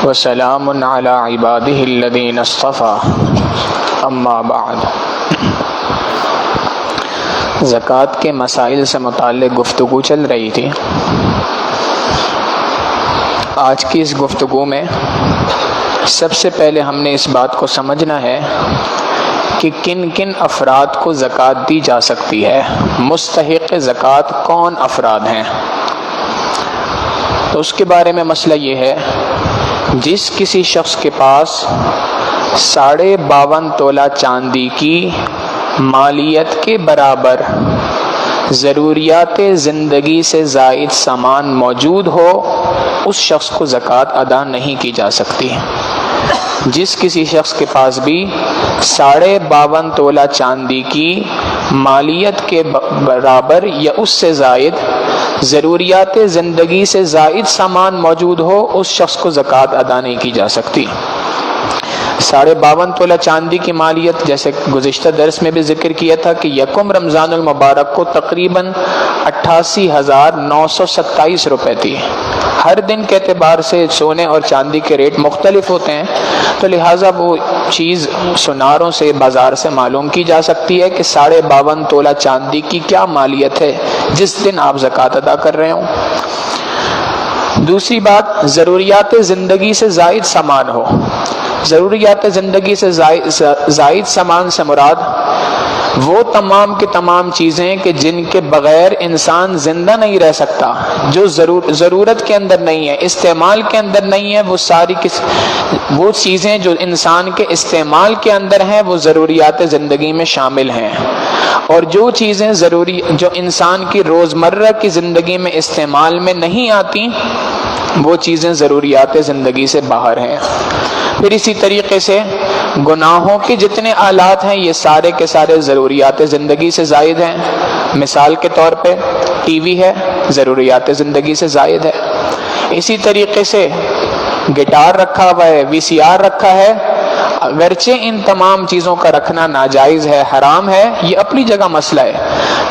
وسلام علی عباده الذین اصطفى اما بعد۔ زکوٰۃ کے مسائل سے متعلق گفتگو چل رہی تھی۔ آج کی اس گفتگو میں سب سے پہلے ہم نے اس بات کو سمجھنا ہے کہ کن کن افراد کو زکوٰۃ دی جا سکتی ہے، مستحق زکوٰۃ کون افراد ہیں۔ تو اس کے بارے میں مسئلہ یہ ہے، جس کسی شخص کے پاس 52.5 تولہ چاندی کی مالیت کے برابر ضروریات زندگی سے زائد سامان موجود ہو، اس شخص کو زکوٰۃ ادا نہیں کی جا سکتی۔ جس کسی شخص کے پاس بھی 52.5 تولہ چاندی کی مالیت کے برابر یا اس سے زائد ضروریات زندگی سے زائد سامان موجود ہو، اس شخص کو زکوٰۃ ادا نہیں کی جا سکتی۔ 52.5 تولہ چاندی کی مالیت، جیسے گزشتہ درس میں بھی ذکر کیا تھا کہ یکم رمضان المبارک کو تقریباً 88,927 روپے تھی۔ ہر دن کے اعتبار سے سونے اور چاندی کے ریٹ مختلف ہوتے ہیں، تو لہٰذا وہ چیز سناروں سے بازار سے معلوم کی جا سکتی ہے کہ 52.5 تولہ چاندی کی کیا مالیت ہے جس دن آپ زکوٰۃ ادا کر رہے ہوں۔ دوسری بات، ضروریات زندگی سے زائد سامان ہو۔ ضروریات زندگی سے زائد سامان سے مراد وہ تمام کی تمام چیزیں کہ جن کے بغیر انسان زندہ نہیں رہ سکتا، جو ضرورت کے اندر نہیں ہے، استعمال کے اندر نہیں ہے، وہ چیزیں جو انسان کے استعمال کے اندر ہیں وہ ضروریات زندگی میں شامل ہیں، اور جو چیزیں جو انسان کی روزمرہ کی زندگی میں استعمال میں نہیں آتی وہ چیزیں ضروریات زندگی سے باہر ہیں۔ پھر اسی طریقے سے گناہوں کے جتنے آلات ہیں یہ سارے کے سارے ضروریات زندگی سے زائد ہیں۔ مثال کے طور پہ ٹی وی ہے، ضروریات زندگی سے زائد ہے۔ اسی طریقے سے گٹار رکھا ہوا ہے، وی سی آر رکھا ہے، اگرچہ ان تمام چیزوں کا رکھنا ناجائز ہے، حرام ہے، یہ اپنی جگہ مسئلہ ہے،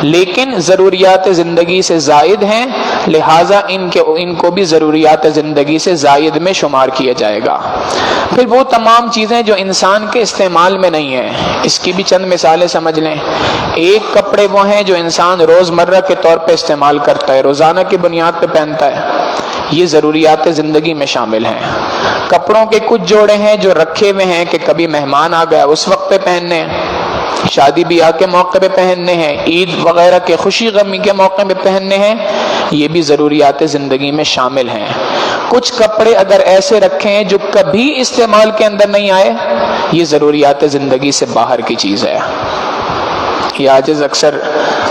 لیکن ضروریات زندگی سے زائد ہیں، لہٰذا ان کو بھی ضروریات زندگی سے زائد میں شمار کیا جائے گا۔ پھر وہ تمام چیزیں جو انسان کے استعمال میں نہیں ہیں، اس کی بھی چند مثالیں سمجھ لیں۔ ایک کپڑے وہ ہیں جو انسان روزمرہ کے طور پہ استعمال کرتا ہے، روزانہ کی بنیاد پہ پہنتا ہے، یہ ضروریات زندگی میں شامل ہیں۔ کپڑوں کے کچھ جوڑے ہیں جو رکھے ہوئے ہیں کہ کبھی مہمان آ گیا اس وقت پہ پہننے ہیں، شادی بیاہ کے موقع پہ پہننے ہیں، عید وغیرہ کے خوشی غمی کے موقع پہ پہننے ہیں، یہ بھی ضروریات زندگی میں شامل ہیں۔ کچھ کپڑے اگر ایسے رکھے ہیں جو کبھی استعمال کے اندر نہیں آئے، یہ ضروریات زندگی سے باہر کی چیز ہے۔ یہ عاجز اکثر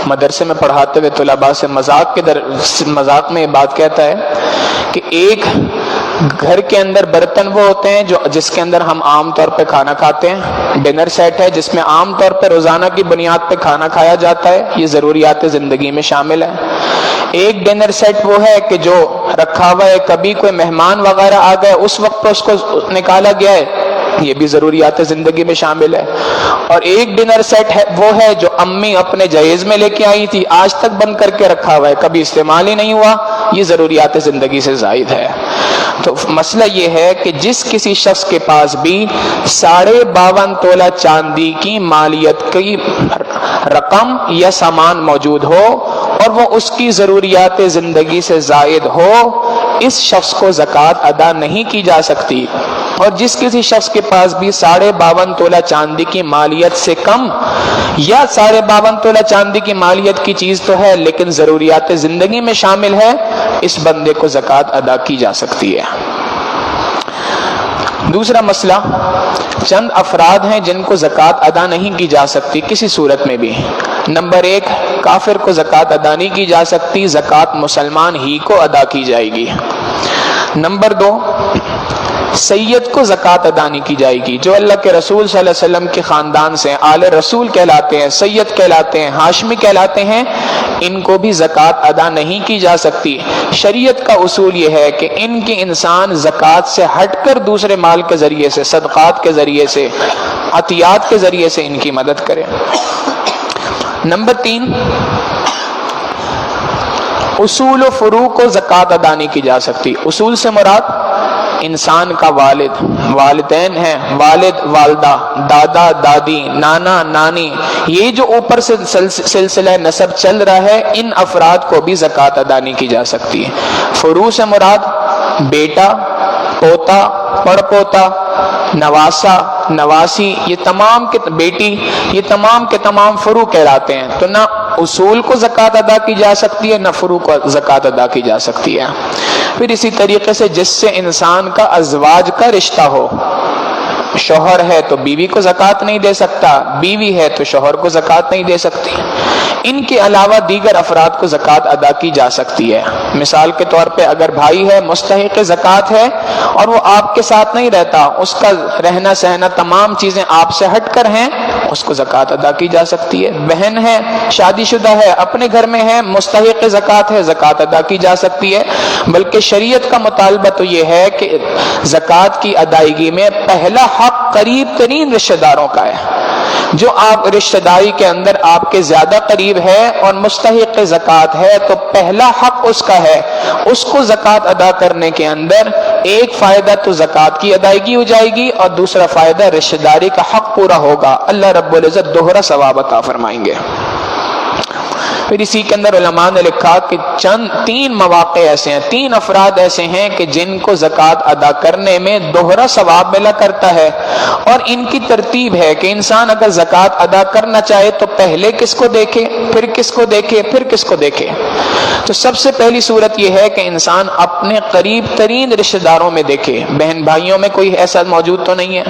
مدرسے میں پڑھاتے ہوئے طلباء سے مذاق میں یہ بات کہتا ہے کہ ایک گھر کے اندر برتن وہ ہوتے ہیں جس کے اندر ہم عام طور پہ کھانا کھاتے ہیں، ڈنر سیٹ ہے جس میں عام طور پہ روزانہ کی بنیاد پہ کھانا کھایا جاتا ہے، یہ ضروریات زندگی میں شامل ہے۔ ایک ڈنر سیٹ وہ ہے کہ جو رکھا ہوا ہے، کبھی کوئی مہمان وغیرہ آ گئے اس وقت اس کو نکالا گیا ہے، یہ بھی ضروریات زندگی میں شامل ہے۔ اور ایک ڈنر سیٹ ہے وہ ہے جو امی اپنے جہیز میں لے کے آئی تھی، آج تک بند کر کے رکھا ہوا ہے، کبھی استعمال ہی نہیں ہوا، یہ ضروریات زندگی سے زائد ہے۔ تو مسئلہ یہ ہے کہ جس کسی شخص کے پاس بھی 52.5 تولہ چاندی کی مالیت کی رقم یا سامان موجود ہو اور وہ اس کی ضروریات زندگی سے زائد ہو، اس شخص کو زکوٰۃ ادا نہیں کی جا سکتی۔ اور جس کسی شخص کے پاس بھی 52.5 تولہ چاندی کی مالیت سے کم یا 52.5 تولہ چاندی کی مالیت کی چیز تو ہے لیکن ضروریات زندگی میں شامل ہے، اس بندے کو زکوٰۃ ادا کی جا سکتی ہے۔ دوسرا مسئلہ، چند افراد ہیں جن کو زکوٰۃ ادا نہیں کی جا سکتی کسی صورت میں بھی۔ نمبر 1، کافر کو زکوٰۃ ادا نہیں کی جا سکتی، زکوٰۃ مسلمان ہی کو ادا کی جائے گی۔ نمبر 2، سید کو زکوٰۃ ادا نہیں کی جائے گی۔ جو اللہ کے رسول صلی اللہ علیہ وسلم کے خاندان سے آل رسول کہلاتے ہیں، سید کہلاتے ہیں، ہاشمی کہلاتے ہیں، ان کو بھی زکوٰۃ ادا نہیں کی جا سکتی۔ شریعت کا اصول یہ ہے کہ ان کی انسان زکوٰۃ سے ہٹ کر دوسرے مال کے ذریعے سے، صدقات کے ذریعے سے، عطیات کے ذریعے سے ان کی مدد کرے۔ نمبر 3، اصول و فروع کو زکوٰۃ ادا نہیں کی جا سکتی۔ اصول سے مراد انسان کا والد، والدین ہیں، والد والدہ، دادا دادی، نانا نانی، یہ جو اوپر سے سلسلہ نسب چل رہا ہے، ان افراد کو بھی زکوٰۃ ادا نہیں کی جا سکتی۔ فروع سے مراد بیٹا، پوتا، پڑ پوتا، نواسا، نواسی، یہ تمام کے بیٹی، یہ تمام کے تمام فروع کہلاتے ہیں۔ تو نہ اصول کو زکوٰۃ ادا کی جا سکتی ہے، نہ فروع کو زکوٰۃ ادا کی جا سکتی ہے۔ پھر اسی طریقے سے جس سے انسان کا ازواج کا رشتہ ہو، شوہر ہے تو بیوی کو زکوٰۃ نہیں دے سکتا، بیوی ہے تو شوہر کو زکوٰۃ نہیں دے سکتی۔ ان کے علاوہ دیگر افراد کو زکوٰۃ ادا کی جا سکتی ہے۔ مثال کے طور پہ اگر بھائی ہے، مستحق زکوٰۃ ہے، اور وہ آپ کے ساتھ نہیں رہتا، اس کا رہنا سہنا تمام چیزیں آپ سے ہٹ کر ہیں، اس کو زکوٰۃ ادا کی جا سکتی ہے۔ بہن ہے، شادی شدہ ہے، اپنے گھر میں ہے، مستحق زکوٰۃ ہے، زکوٰۃ ادا کی جا سکتی ہے۔ بلکہ شریعت کا مطالبہ تو یہ ہے کہ زکوٰۃ کی ادائیگی میں پہلا حق قریب ترین رشتہ داروں کا ہے۔ جو آپ رشتہ داری کے اندر آپ کے زیادہ قریب ہے اور مستحق زکوٰۃ ہے، تو پہلا حق اس کا ہے۔ اس کو زکوٰۃ ادا کرنے کے اندر ایک فائدہ تو زکوٰۃ کی ادائیگی ہو جائے گی، اور دوسرا فائدہ رشتہ داری کا حق پورا ہوگا۔ اللہ رب العزت دوہرا ثواب عطا فرمائیں گے۔ پھر اسی کے اندر علماء نے لکھا کہ تین مواقع ایسے ہیں، تین افراد ایسے ہیں کہ جن کو زکوٰۃ ادا کرنے میں دوہرا ثواب ملا کرتا ہے، اور ان کی ترتیب ہے کہ انسان اگر زکوٰۃ ادا کرنا چاہے تو پہلے کس کو دیکھے، پھر کس کو دیکھے، پھر کس کو دیکھے۔ تو سب سے پہلی صورت یہ ہے کہ انسان اپنے قریب ترین رشتہ داروں میں دیکھے۔ بہن بھائیوں میں کوئی ایسا موجود تو نہیں ہے،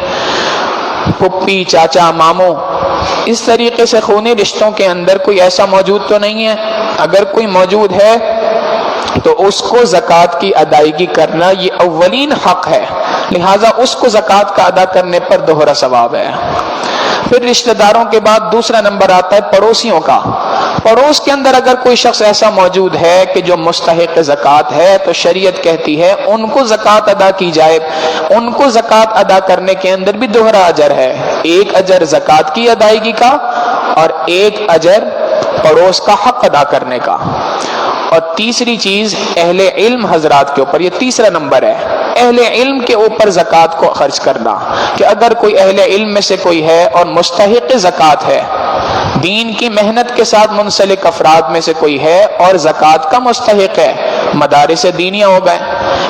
پھپھی، چاچا، ماموں، اس طریقے سے خونی رشتوں کے اندر کوئی ایسا موجود تو نہیں ہے۔ اگر کوئی موجود ہے تو اس کو زکوٰۃ کی ادائیگی کرنا یہ اولین حق ہے، لہٰذا اس کو زکوٰۃ کا ادا کرنے پر دوہرا ثواب ہے۔ پھر رشتہ داروں کے بعد دوسرا نمبر آتا ہے پڑوسیوں کا۔ پڑوس کے اندر اگر کوئی شخص ایسا موجود ہے کہ جو مستحق زکوٰۃ ہے، تو شریعت کہتی ہے ان کو زکوٰۃ ادا کی جائے۔ ان کو زکوٰۃ ادا کرنے کے اندر بھی دوہرا اجر ہے، ایک اجر زکوٰۃ کی ادائیگی کا اور ایک اجر پڑوس کا حق ادا کرنے کا۔ اور تیسری چیز اہل علم حضرات کے اوپر، یہ تیسرا نمبر ہے، اہل علم کے اوپر زکوٰۃ کو خرچ کرنا، کہ اگر کوئی اہل علم میں سے کوئی ہے اور مستحق زکوٰۃ ہے، دین کی محنت کے ساتھ منسلک افراد میں سے کوئی ہے اور زکوٰۃ کا مستحق ہے، مدارس دینیہ ہو گئے،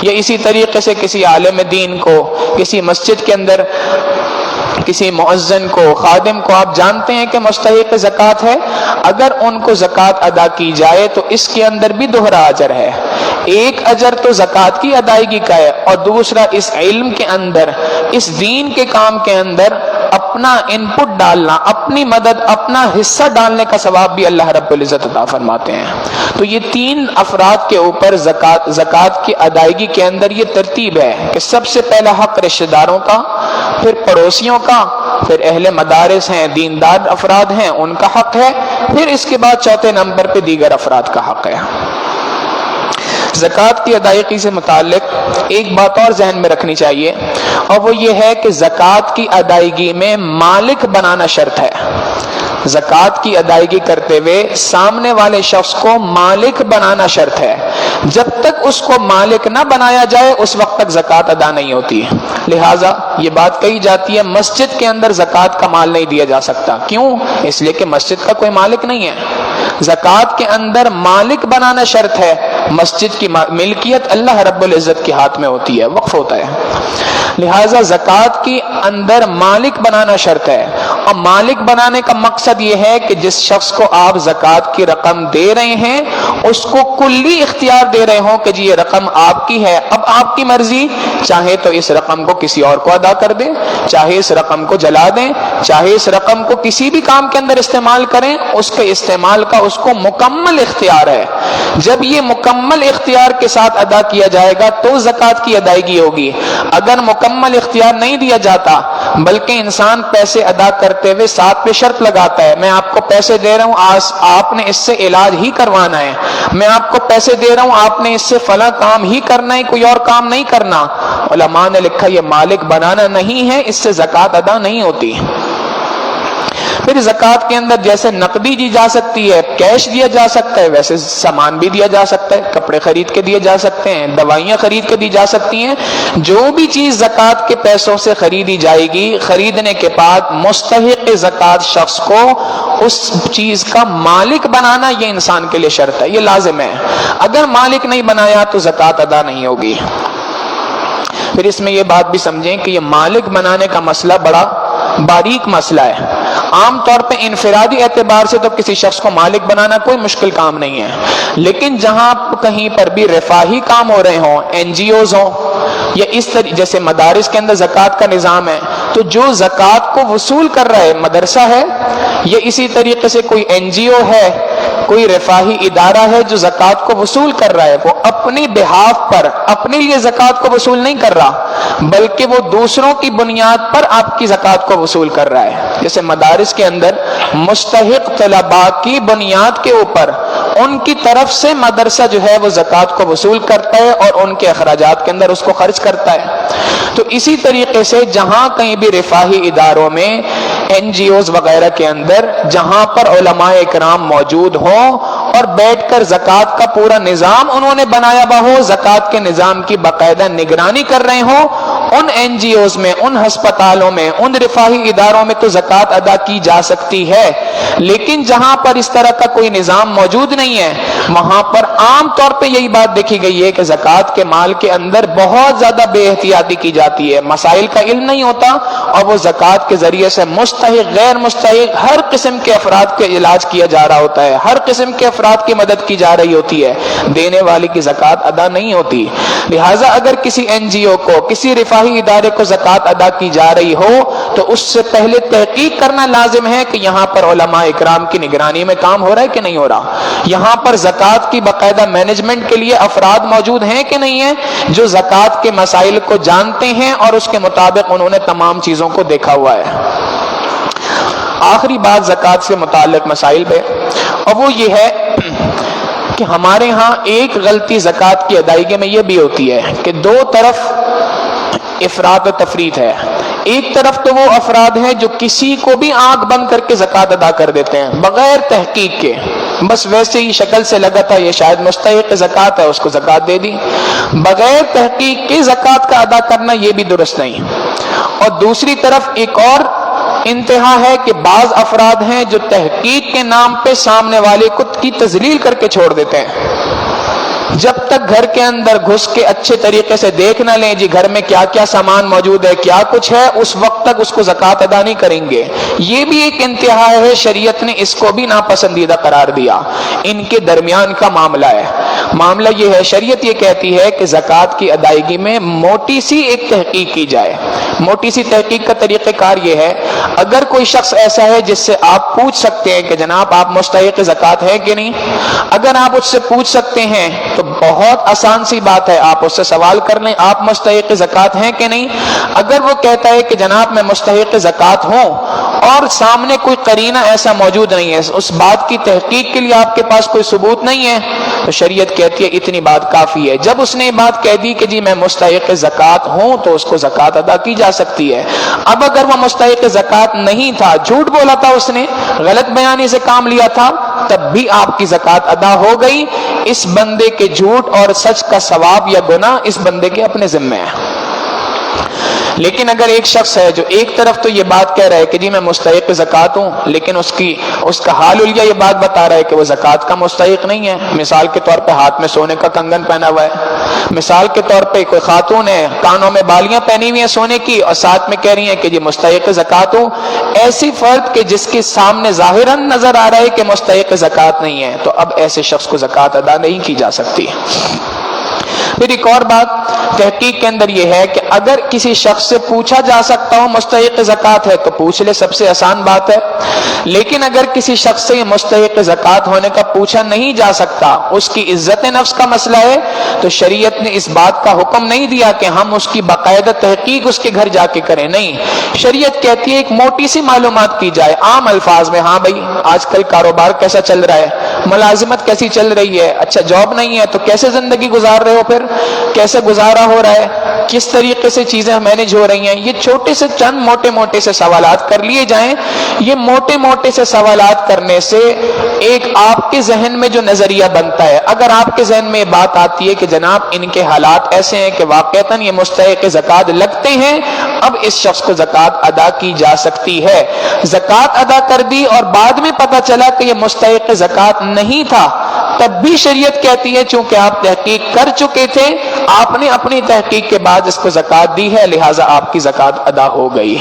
یا اسی طریقے سے کسی عالم دین کو، کسی مسجد کے اندر کسی مؤذن کو، خادم کو آپ جانتے ہیں کہ مستحق زکوٰۃ ہے، اگر ان کو زکوٰۃ ادا کی جائے تو اس کے اندر بھی دوہرا اجر ہے۔ ایک اجر تو زکوٰۃ کی ادائیگی کا ہے، اور دوسرا اس علم کے اندر، اس دین کے کام کے اندر اپنا ان پٹ ڈالنا، اپنی مدد، اپنا حصہ ڈالنے کا ثواب بھی اللہ رب العزت عطا فرماتے ہیں۔ تو یہ تین افراد کے اوپر زکوٰۃ کی ادائیگی کے اندر یہ ترتیب ہے کہ سب سے پہلا حق رشتہ داروں کا، پھر پڑوسیوں کا، پھر اہل مدارس ہیں، دیندار افراد ہیں، ان کا حق ہے، پھر اس کے بعد چوتھے نمبر پہ دیگر افراد کا حق ہے۔ زکوٰۃ کی ادائیگی سے متعلق ایک بات اور ذہن میں رکھنی چاہیے، اور وہ یہ ہے کہ زکوٰۃ کی ادائیگی میں مالک بنانا شرط ہے۔ زکوٰۃ کی ادائیگی کرتے ہوئے سامنے والے شخص کو مالک بنانا شرط ہے۔ جب تک اس کو مالک نہ بنایا جائے اس وقت تک زکوٰۃ ادا نہیں ہوتی۔ لہٰذا یہ بات کہی جاتی ہے مسجد کے اندر زکوٰۃ کا مال نہیں دیا جا سکتا۔ کیوں؟ اس لیے کہ مسجد کا کوئی مالک نہیں ہے۔ زکوٰۃ کے اندر مالک بنانا شرط ہے۔ مسجد کی ملکیت اللہ رب العزت کے ہاتھ میں ہوتی ہے، وقف ہوتا ہے، لہٰذا زکوٰۃ کی اندر مالک بنانا شرط ہے۔ اور مالک بنانے کا مقصد یہ ہے کہ جس شخص کو آپ زکوٰۃ کی رقم دے رہے ہیں اس کو کلی اختیار دے رہے ہوں کہ جی یہ رقم آپ کی ہے، اب آپ کی مرضی، چاہے تو اس رقم کو کسی اور کو ادا کر دیں، چاہے اس رقم کو جلا دیں، چاہے اس رقم کو کسی بھی کام کے اندر استعمال کریں، اس کے استعمال کا اس کو مکمل اختیار ہے۔ جب یہ مکمل اختیار کے ساتھ ادا کیا جائے گا تو زکوٰۃ کی ادائیگی ہوگی۔ اگر مکمل اختیار نہیں دیا جاتا بلکہ انسان پیسے ادا کرتے ہوئے ساتھ پہ شرط لگاتا ہے، میں آپ کو پیسے دے رہا ہوں، آپ نے اس سے علاج ہی کروانا ہے، میں آپ کو پیسے دے رہا ہوں، آپ نے اس سے فلاں کام ہی کرنا ہے، کوئی اور کام نہیں کرنا، علماء نے لکھا یہ مالک بنانا نہیں ہے، اس سے زکوٰۃ ادا نہیں ہوتی۔ پھر زکوٰۃ کے اندر جیسے نقدی دی جا سکتی ہے، کیش دیا جا سکتا ہے، ویسے سامان بھی دیا جا سکتا ہے، کپڑے خرید کے دیے جا سکتے ہیں، دوائیاں خرید کے دی جا سکتی ہیں۔ جو بھی چیز زکوٰۃ کے پیسوں سے خریدی جائے گی، خریدنے کے بعد مستحق زکوٰۃ شخص کو اس چیز کا مالک بنانا یہ انسان کے لیے شرط ہے، یہ لازم ہے۔ اگر مالک نہیں بنایا تو زکوٰۃ ادا نہیں ہوگی۔ پھر اس میں یہ بات بھی سمجھیں کہ یہ مالک بنانے کا مسئلہ بڑا باریک مسئلہ ہے۔ عام طور پہ انفرادی اعتبار سے تو کسی شخص کو مالک بنانا کوئی مشکل کام نہیں ہے، لیکن جہاں کہیں پر بھی رفاہی کام ہو رہے ہوں، این جی اوز ہوں، یا اس طرح جیسے مدارس کے اندر زکوٰۃ کا نظام ہے، تو جو زکوٰۃ کو وصول کر رہا ہے مدرسہ ہے، یا اسی طریقے سے کوئی این جی او ہے، کوئی رفاہی ادارہ ہے جو زکوٰۃ کو وصول کر رہا ہے، وہ اپنی بہاف پر اپنے لیے زکوٰۃ کو وصول نہیں کر رہا، بلکہ وہ دوسروں کی بنیاد پر آپ کی زکوٰۃ کو وصول کر رہا ہے۔ جیسے مدارس کے اندر مستحق طلباء کی بنیاد کے اوپر ان کی طرف سے مدرسہ جو ہے وہ زکوٰۃ کو وصول کرتا ہے اور ان کے اخراجات کے اندر اس کو خرچ کرتا ہے۔ تو اسی طریقے سے جہاں کہیں بھی رفاہی اداروں میں، این جی اوز وغیرہ کے اندر جہاں پر علماء اکرام موجود ہوں اور بیٹھ کر زکوٰۃ کا پورا نظام انہوں نے بنایا ہوا ہو، زکوٰۃ کے نظام کی باقاعدہ نگرانی کر رہے ہوں، ان این جی اوز میں، ان ہسپتالوں میں، ان رفاہی اداروں میں تو زکوٰۃ ادا کی جا سکتی ہے۔ لیکن جہاں پر اس طرح کا کوئی نظام موجود نہیں ہے، وہاں پر عام طور پہ یہی بات دیکھی گئی ہے کہ زکوٰۃ کے مال کے اندر بہت زیادہ بے احتیاطی کی جاتی ہے، مسائل کا علم نہیں ہوتا، اور وہ زکوٰۃ کے ذریعے سے مستحق، غیر مستحق ہر قسم کے افراد کا علاج کیا جا رہا ہوتا ہے، ہر قسم کے افراد کی مدد کی جا رہی ہوتی ہے، دینے والے کی زکوٰۃ ادا نہیں ہوتی۔ لہٰذا اگر کسی این جی او کو، کسی رفاہی ادارے کو زکوٰۃ ادا کی جا رہی ہو تو اس سے پہلے تحقیق کرنا لازم ہے کہ یہاں پر علماء اکرام کی نگرانی میں کام ہو رہا ہے کہ نہیں ہو رہا، یہاں پر زکوٰۃ کی باقاعدہ مینجمنٹ کے لیے افراد موجود ہیں کہ نہیں ہیں جو زکوٰۃ کے مسائل کو جانتے ہیں اور اس کے مطابق انہوں نے تمام چیزوں کو دیکھا ہوا ہے۔ آخری بات زکوٰۃ سے متعلق مسائل پہ، اور وہ یہ ہے کہ ہمارے ہاں ایک غلطی زکوٰۃ کی ادائیگی میں یہ بھی ہوتی ہے کہ دو طرف افراط و تفریط ہے۔ ایک طرف تو وہ افراد ہیں جو کسی کو بھی آنکھ بند کر کے زکوٰۃ ادا کر دیتے ہیں بغیر تحقیق کے، بس ویسے ہی شکل سے لگا تھا یہ شاید مستحق زکوٰۃ ہے، اس کو زکوٰۃ دے دی، بغیر تحقیق کے زکوٰۃ کا ادا کرنا یہ بھی درست نہیں۔ اور دوسری طرف ایک اور انتہا ہے کہ بعض افراد ہیں جو تحقیق کے نام پہ سامنے والے کو کی تذلیل کر کے چھوڑ دیتے ہیں۔ جب تک گھر کے اندر گھس کے اچھے طریقے سے دیکھ نہ لیں جی گھر میں کیا کیا سامان موجود ہے، کیا کچھ ہے، اس وقت تک اس کو زکوٰۃ ادا نہیں کریں گے۔ یہ بھی ایک انتہا ہے، شریعت نے اس کو بھی ناپسندیدہ قرار دیا۔ ان کے درمیان کا معاملہ ہے، معاملہ یہ ہے، شریعت یہ کہتی ہے کہ زکوٰۃ کی ادائیگی میں موٹی سی ایک تحقیق کی جائے۔ موٹی سی تحقیق کا طریقہ کار یہ ہے، اگر کوئی شخص ایسا ہے جس سے آپ پوچھ سکتے ہیں کہ جناب آپ مستحق زکوٰۃ ہے کہ نہیں، اگر آپ اس سے پوچھ سکتے ہیں تو بہت آسان سی بات ہے، آپ اس سے سوال کر لیں آپ مستحق زکوٰۃ ہیں کہ نہیں۔ اگر وہ کہتا ہے کہ جناب میں مستحق زکوٰۃ ہوں اور سامنے کوئی قرینہ ایسا موجود نہیں ہے، اس بات کی تحقیق کے لیے آپ کے پاس کوئی ثبوت نہیں ہے، تو شریعت کہتی ہے اتنی بات کافی ہے۔ جب اس نے بات کہہ دی کہ جی میں مستحق زکوٰۃ ہوں تو اس کو زکوٰۃ ادا کی جا سکتی ہے۔ اب اگر وہ مستحق زکوٰۃ نہیں تھا، جھوٹ بولا تھا، اس نے غلط بیانی سے کام لیا تھا، تب بھی آپ کی زکوٰۃ ادا ہو گئی۔ اس بندے کے جھوٹ اور سچ کا ثواب یا گناہ اس بندے کے اپنے ذمہ ہے۔ لیکن اگر ایک شخص ہے جو ایک طرف تو یہ بات کہہ رہا ہے کہ جی میں مستحق زکوٰۃ ہوں، لیکن اس کا حال حلیہ یہ بات بتا رہا ہے کہ وہ زکوٰۃ کا مستحق نہیں ہے، مثال کے طور پہ ہاتھ میں سونے کا کنگن پہنا ہوا ہے، مثال کے طور پہ کوئی خاتون ہے کانوں میں بالیاں پہنی ہوئی ہیں سونے کی اور ساتھ میں کہہ رہی ہیں کہ جی مستحق زکوٰۃ ہوں، ایسی فرد کے جس کے سامنے ظاہراً نظر آ رہا ہے کہ مستحق زکوٰۃ نہیں ہے، تو اب ایسے شخص کو زکوٰۃ ادا نہیں کی جا سکتی۔ پھر ایک اور بات تحقیق کے اندر یہ ہے کہ اگر کسی شخص سے پوچھا جا سکتا ہو مستحق زکوٰۃ ہے تو پوچھ لے، سب سے آسان بات ہے۔ لیکن اگر کسی شخص سے یہ مستحق زکوٰۃ ہونے کا پوچھا نہیں جا سکتا، اس کی عزت نفس کا مسئلہ ہے، تو شریعت نے اس بات کا حکم نہیں دیا کہ ہم اس کی باقاعدہ تحقیق اس کے گھر جا کے کریں، نہیں، شریعت کہتی ہے ایک موٹی سی معلومات کی جائے عام الفاظ میں، ہاں بھائی آج کل کاروبار کیسا چل رہا ہے، ملازمت کیسی چل رہی ہے؟ اچھا جاب نہیں ہے تو کیسے زندگی گزار رہے ہو؟ پھر کیسے گزارا ہو رہا ہے؟ کس طریقے سے چیزیں مینج ہو رہی ہیں؟ یہ چھوٹے سے چند موٹے موٹے سے سوالات کر لیے جائیں. یہ موٹے موٹے سے سوالات کرنے سے ایک آپ کے ذہن میں جو نظریہ بنتا ہے، اگر آپ کے ذہن میں یہ بات آتی ہے کہ جناب ان کے حالات ایسے ہیں کہ واقعتاً یہ مستحق زکوٰۃ لگتے ہیں، اب اس شخص کو زکوٰۃ ادا کی جا سکتی ہے. زکوٰۃ ادا کر دی اور بعد میں پتہ چلا کہ یہ مستحق زکوٰۃ نہیں تھا، تب بھی شریعت کہتی ہے چونکہ آپ تحقیق کر چکے تھے، آپ نے اپنی تحقیق کے بعد اس کو زکوٰۃ دی ہے، لہٰذا آپ کی زکوٰۃ ادا ہو گئی.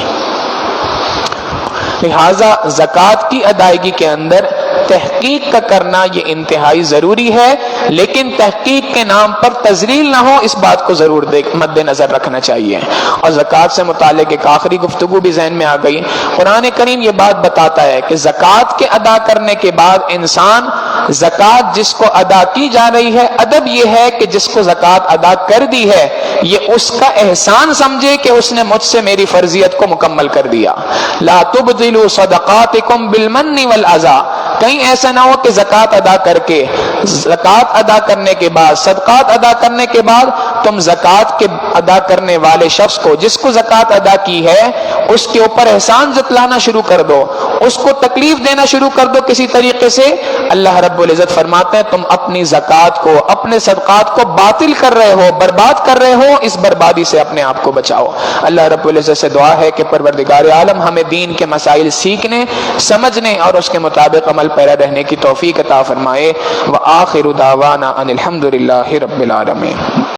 لہٰذا زکوٰۃ کی ادائیگی کے اندر تحقیق کا کرنا یہ انتہائی ضروری ہے، لیکن تحقیق کے نام پر تذلیل نہ ہو، اس بات کو ضرور مد نظر رکھنا چاہیے. اور زکوٰۃ سے متعلق ایک آخری گفتگو بھی ذہن میں آ گئی. قرآن کریم یہ بات بتاتا ہے کہ زکوٰۃ کے ادا کرنے کے بعد انسان زکوٰۃ جس کو ادا کی جا رہی ہے، ادب یہ ہے کہ جس کو زکوٰۃ ادا کر دی ہے یہ اس کا احسان سمجھے کہ اس نے مجھ سے میری فرضیت کو مکمل کر دیا. لا تبطلوا صدقاتکم بالمن والاذى، کہیں ایسا نہ ہو کہ زکوٰۃ ادا کر کے، زکوٰۃ ادا کرنے کے بعد، صدقات ادا کرنے کے بعد تم زکوٰۃ کے ادا کرنے والے شخص کو، جس کو زکوٰۃ ادا کی ہے، اس کے اوپر احسان جتلانا شروع کر دو، اس کو تکلیف دینا شروع کر دو کسی طریقے سے. اللہ رب العزت فرماتے ہیں تم اپنی زکوٰۃ کو، اپنے صدقات کو باطل کر رہے ہو، برباد کر رہے ہو، اس بربادی سے اپنے آپ کو بچاؤ. اللہ رب العزت سے دعا ہے کہ پروردگار عالم ہمیں دین کے مسائل سیکھنے، سمجھنے اور اس کے مطابق عمل پیرا رہنے کی توفیق عطا فرمائے. وآخر دعوانا ان الحمد للہ رب العالمین.